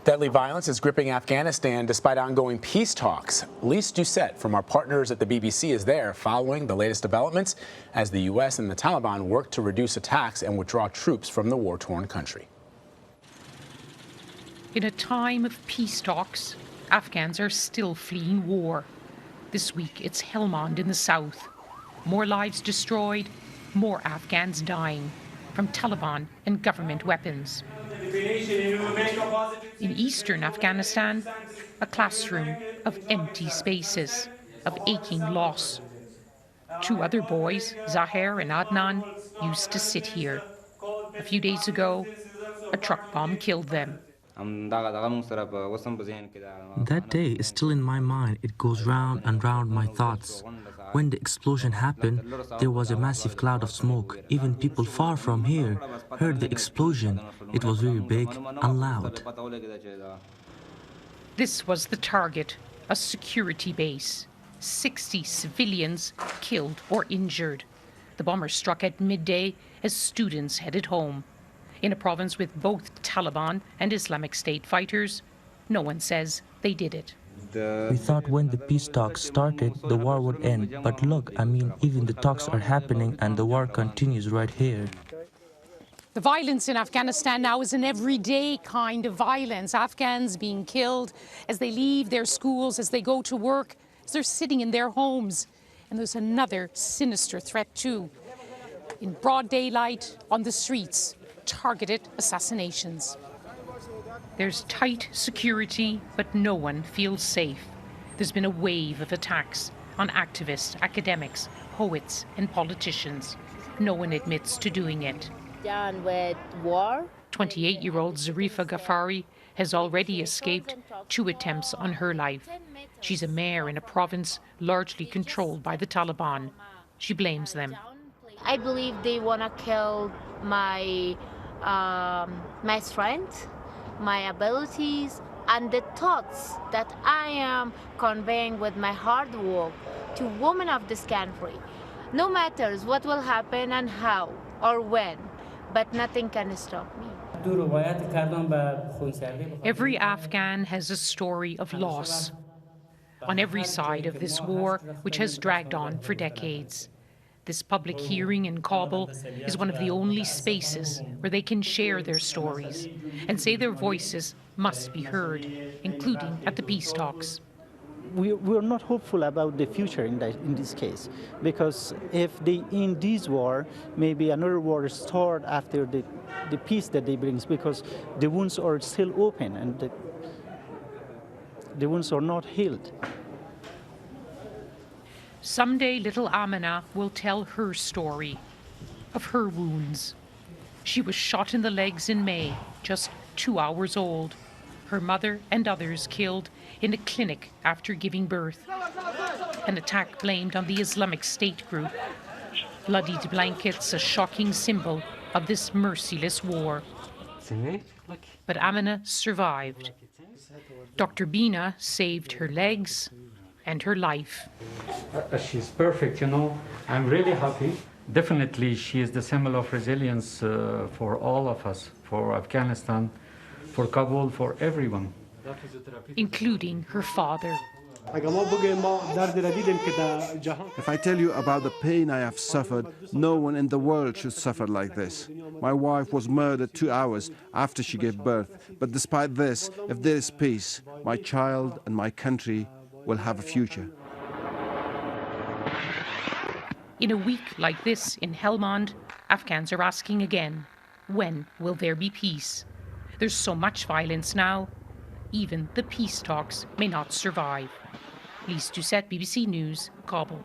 Deadly violence is gripping Afghanistan despite ongoing peace talks. Lyce Ducet from our partners at the BBC is there following the latest developments as the U.S. and the Taliban work to reduce attacks and withdraw troops from the war-torn country. In a time of peace talks, Afghans are still fleeing war. This week it's Helmand in the south. More lives destroyed, more Afghans dying from Taliban and government weapons. In eastern Afghanistan, a classroom of empty spaces, of aching loss. Two other boys, Zahir and Adnan, used to sit here. A few days ago, a truck bomb killed them. That day is still in my mind. It goes round and round my thoughts. When the explosion happened, there was a massive cloud of smoke. Even people far from here heard the explosion. It was very big and loud. This was the target, a security base. 60 civilians killed or injured. The bomber struck at midday as students headed home. In a province with both Taliban and Islamic State fighters, no one says they did it. We thought when the peace talks started, the war would end. But look, even the talks are happening and the war continues right here. The violence in Afghanistan now is an everyday kind of violence. Afghans being killed as they leave their schools, as they go to work, as they're sitting in their homes. And there's another sinister threat too. In broad daylight, on the streets, targeted assassinations. There's tight security, but no one feels safe. There's been a wave of attacks on activists, academics, poets, and politicians. No one admits to doing it. Done with war. 28-year-old Zarifa Ghaffari has already escaped 2 attempts on her life. She's a mayor in a province largely controlled by the Taliban. She blames them. I believe they want to kill my strength, my abilities, and the thoughts that I am conveying with my hard work to women of this country. No matters what will happen and how or when, but nothing can stop me. Every Afghan has a story of loss on every side of this war, which has dragged on for decades. This public hearing in Kabul is one of the only spaces where they can share their stories and say their voices must be heard, including at the peace talks. We're not hopeful about the future in this case, because if they end this war, maybe another war start after the peace that they bring, because the wounds are still open and the wounds are not healed. Someday little Amina will tell her story of her wounds. She was shot in the legs in May, just 2 hours old. Her mother and others killed in a clinic after giving birth. An attack blamed on the Islamic State group. Bloodied blankets, a shocking symbol of this merciless war. But Amina survived. Dr. Bina saved her legs and her life. She's perfect, I'm really happy. Definitely she is the symbol of resilience for all of us, for Afghanistan, for Kabul, for everyone. Including her father. If I tell you about the pain I have suffered, no one in the world should suffer like this. My wife was murdered 2 hours after she gave birth. But despite this, if there is peace, my child and my country will have a future. In a week like this in Helmand, Afghans are asking again, when will there be peace? There's so much violence now, even the peace talks may not survive. Lyce Ducet, BBC News, Kabul.